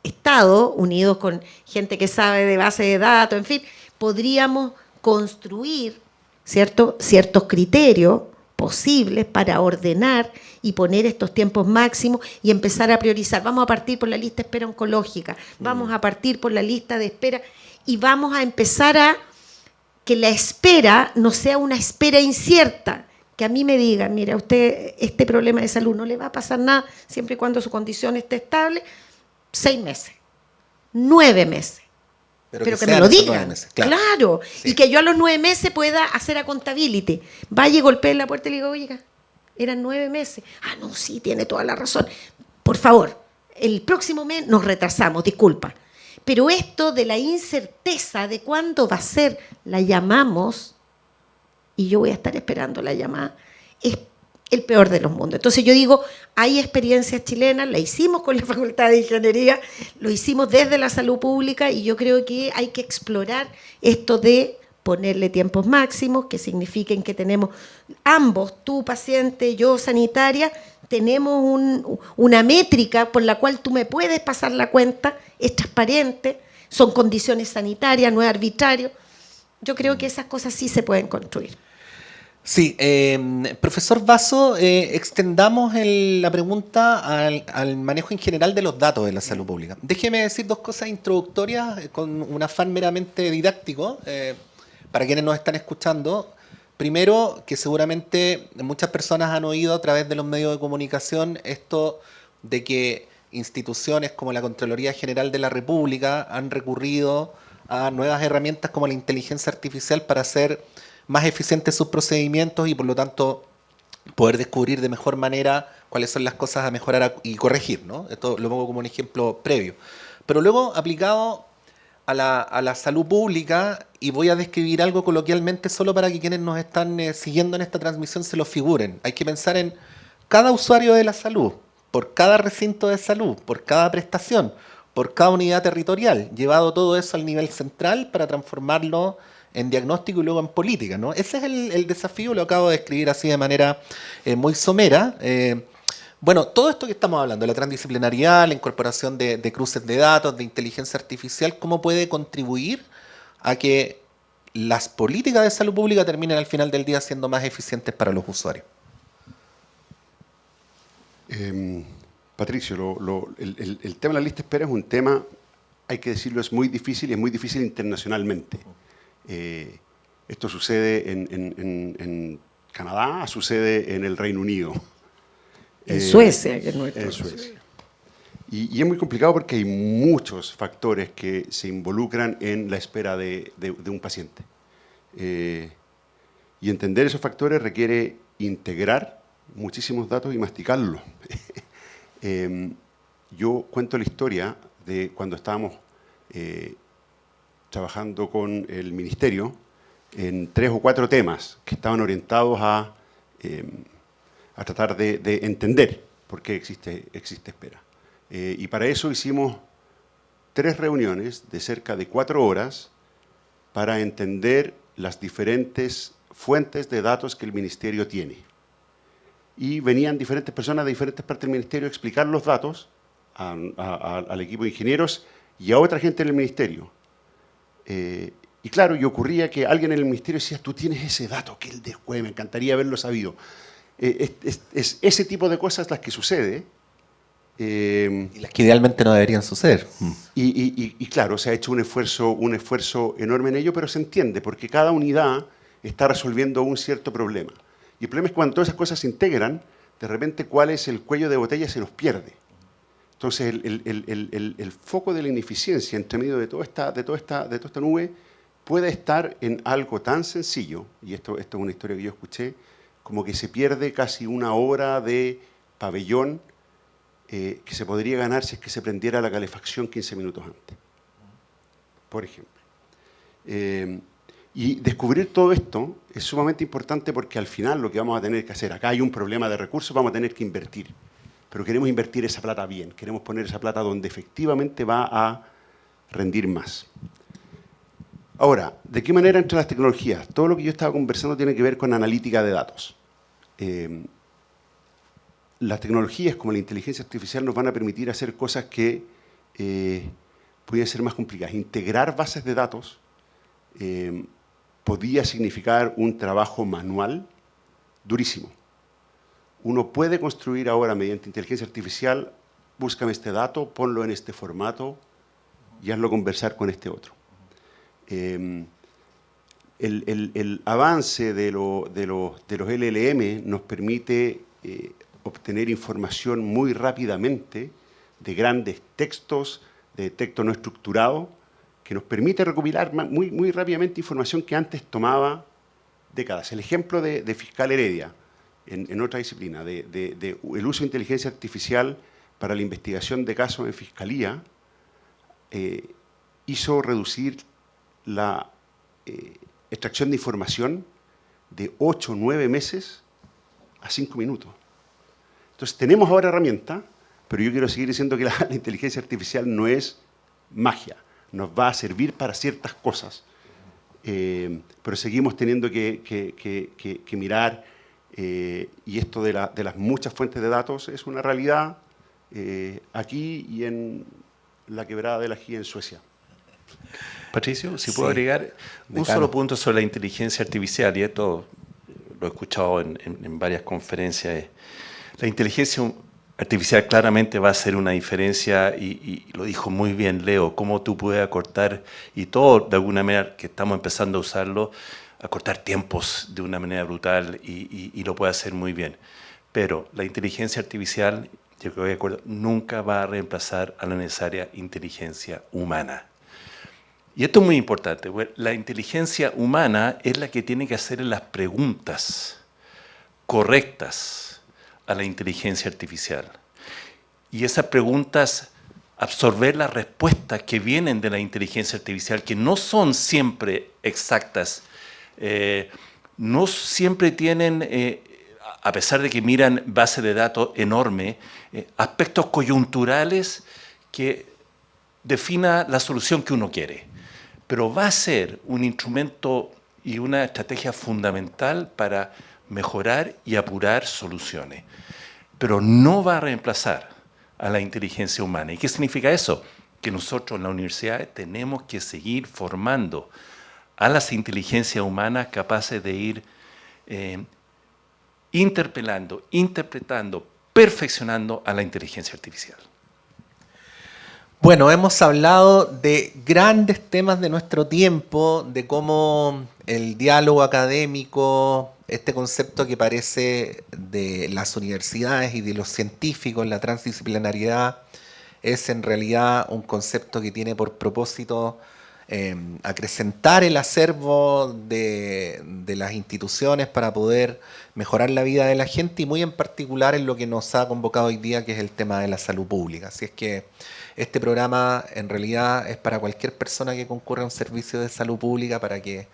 Estado, unidos con gente que sabe de base de datos, en fin, podríamos construir ciertos criterios posibles para ordenar y poner estos tiempos máximos y empezar a priorizar. Vamos a partir por la lista de espera oncológica, vamos a partir por la lista de espera y vamos a empezar a que la espera no sea una espera incierta, que a mí me digan, mira, usted este problema de salud no le va a pasar nada siempre y cuando su condición esté estable, 6 meses, 9 meses. Pero que me lo digan. Meses, claro. Sí. Y que yo a los 9 meses pueda hacer accountability. Vaya y golpee la puerta y le digo, oiga, eran 9 meses. Ah, no, sí, tiene toda la razón. Por favor, el próximo mes nos retrasamos, disculpa. Pero esto de la incerteza de cuándo va a ser, la llamamos, y yo voy a estar esperando la llamada, es el peor de los mundos. Entonces yo digo, hay experiencias chilenas, la hicimos con la Facultad de Ingeniería, lo hicimos desde la salud pública y yo creo que hay que explorar esto de ponerle tiempos máximos, que signifiquen que tenemos ambos, tú paciente, yo sanitaria, tenemos una métrica por la cual tú me puedes pasar la cuenta, es transparente, son condiciones sanitarias, no es arbitrario. Yo creo que esas cosas sí se pueden construir. Sí, profesor Basso, extendamos la pregunta al manejo en general de los datos de la salud pública. Déjeme decir 2 cosas introductorias con un afán meramente didáctico para quienes nos están escuchando. Primero, que seguramente muchas personas han oído a través de los medios de comunicación esto de que instituciones como la Contraloría General de la República han recurrido a nuevas herramientas como la inteligencia artificial para hacer más eficientes sus procedimientos y por lo tanto poder descubrir de mejor manera cuáles son las cosas a mejorar y corregir, ¿no? Esto lo pongo como un ejemplo previo. Pero luego aplicado a la salud pública, y voy a describir algo coloquialmente solo para que quienes nos están siguiendo en esta transmisión se lo figuren. Hay que pensar en cada usuario de la salud, por cada recinto de salud, por cada prestación, por cada unidad territorial, llevado todo eso al nivel central para transformarlo en diagnóstico y luego en política, ¿no? Ese es el desafío, lo acabo de describir así de manera muy somera. Bueno, todo esto que estamos hablando, la transdisciplinariedad, la incorporación de cruces de datos, de inteligencia artificial, ¿cómo puede contribuir a que las políticas de salud pública terminen al final del día siendo más eficientes para los usuarios? Patricio, el tema de la lista de espera es un tema, hay que decirlo, es muy difícil y es muy difícil internacionalmente. Esto sucede en Canadá, a su sede en el Reino Unido. En Suecia, que es nuestro. En Suecia. Y es muy complicado porque hay muchos factores que se involucran en la espera de un paciente. Y entender esos factores requiere integrar muchísimos datos y masticarlos. Yo cuento la historia de cuando estábamos trabajando con el ministerio en 3 o 4 temas que estaban orientados a tratar de entender por qué existe espera. Y para eso hicimos 3 reuniones de cerca de 4 horas para entender las diferentes fuentes de datos que el ministerio tiene. Y venían diferentes personas de diferentes partes del ministerio a explicar los datos al equipo de ingenieros y a otra gente en el ministerio. Y claro, y ocurría que alguien en el ministerio decía, tú tienes ese dato que el después, me encantaría haberlo sabido. Es ese tipo de cosas las que sucede. Y las que idealmente no deberían suceder. Y claro, se ha hecho un esfuerzo enorme en ello, pero se entiende, porque cada unidad está resolviendo un cierto problema. Y el problema es cuando todas esas cosas se integran, de repente cuál es el cuello de botella se nos pierde. Entonces el foco de la ineficiencia entre medio de toda esta nube puede estar en algo tan sencillo, y esto es una historia que yo escuché, como que se pierde casi una hora de pabellón que se podría ganar si es que se prendiera la calefacción 15 minutos antes, por ejemplo. Y descubrir todo esto es sumamente importante porque al final lo que vamos a tener que hacer, acá hay un problema de recursos, vamos a tener que invertir, pero queremos invertir esa plata bien, queremos poner esa plata donde efectivamente va a rendir más. Ahora, ¿de qué manera entran las tecnologías? Todo lo que yo estaba conversando tiene que ver con analítica de datos. Las tecnologías como la inteligencia artificial nos van a permitir hacer cosas que podrían ser más complicadas. Integrar bases de datos podía significar un trabajo manual durísimo. Uno puede construir ahora mediante inteligencia artificial, búscame este dato, ponlo en este formato y hazlo conversar con este otro. El avance de los LLM nos permite obtener información muy rápidamente de grandes textos, de texto no estructurado, que nos permite recopilar muy rápidamente información que antes tomaba décadas. El ejemplo de Fiscal Heredia, en otra disciplina, el uso de inteligencia artificial para la investigación de casos en fiscalía, hizo reducir la extracción de información de 8 o 9 meses a 5 minutos. Entonces tenemos ahora herramientas, pero yo quiero seguir diciendo que la inteligencia artificial no es magia, nos va a servir para ciertas cosas, pero seguimos teniendo que mirar, y esto de las muchas fuentes de datos es una realidad aquí y en la quebrada del Ají en Suecia. Patricio, si puedo agregar un solo punto sobre la inteligencia artificial, y esto lo he escuchado en varias conferencias. La inteligencia artificial claramente va a hacer una diferencia, y lo dijo muy bien Leo, cómo tú puedes acortar, y todo de alguna manera que estamos empezando a usarlo, acortar tiempos de una manera brutal, y lo puede hacer muy bien. Pero la inteligencia artificial, yo creo que de acuerdo, nunca va a reemplazar a la necesaria inteligencia humana. Y esto es muy importante, la inteligencia humana es la que tiene que hacer las preguntas correctas a la inteligencia artificial. Y esas preguntas, absorber las respuestas que vienen de la inteligencia artificial, que no son siempre exactas, no siempre tienen, a pesar de que miran base de datos enorme, aspectos coyunturales que defina la solución que uno quiere. Pero va a ser un instrumento y una estrategia fundamental para mejorar y apurar soluciones. Pero no va a reemplazar a la inteligencia humana. ¿Y qué significa eso? Que nosotros en la universidad tenemos que seguir formando a las inteligencias humanas capaces de ir interpelando, interpretando, perfeccionando a la inteligencia artificial. Bueno, hemos hablado de grandes temas de nuestro tiempo, de cómo el diálogo académico, este concepto que parece de las universidades y de los científicos, la transdisciplinariedad, es en realidad un concepto que tiene por propósito acrecentar el acervo de las instituciones para poder mejorar la vida de la gente y muy en particular en lo que nos ha convocado hoy día, que es el tema de la salud pública. Así es que este programa en realidad es para cualquier persona que concurra a un servicio de salud pública para que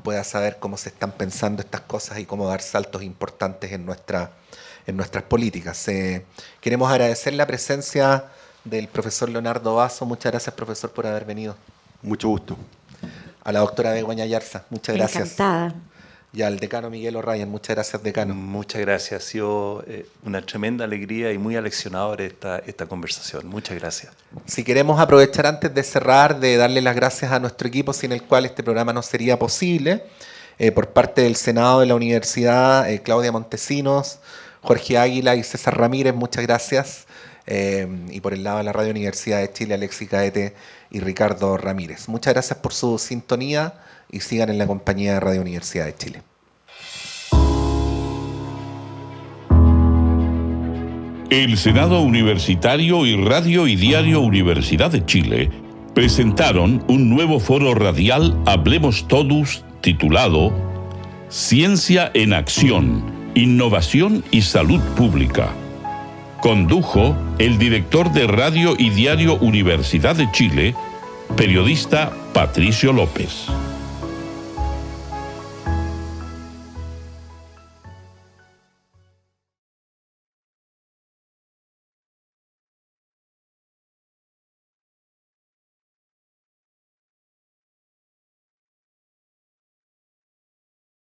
pueda saber cómo se están pensando estas cosas y cómo dar saltos importantes en nuestras políticas. Queremos agradecer la presencia del profesor Leonardo Basso. Muchas gracias, profesor, por haber venido. Mucho gusto. A la doctora Begoña Ayarza, muchas gracias. Encantada. Y al decano Miguel O'Ryan, muchas gracias, decano. Muchas gracias. Ha sido una tremenda alegría y muy aleccionadora esta conversación. Muchas gracias. Si queremos aprovechar antes de cerrar, de darle las gracias a nuestro equipo, sin el cual este programa no sería posible, por parte del Senado de la Universidad, Claudia Montesinos, Jorge Águila y César Ramírez, muchas gracias. Y por el lado de la Radio Universidad de Chile, Alexis Caete y Ricardo Ramírez. Muchas gracias por su sintonía y sigan en la compañía de Radio Universidad de Chile. El Senado Universitario y Radio y Diario Universidad de Chile presentaron un nuevo foro radial Hablemos Todos, titulado Ciencia en Acción, Innovación y Salud Pública. Condujo el director de Radio y Diario Universidad de Chile, periodista Patricio López.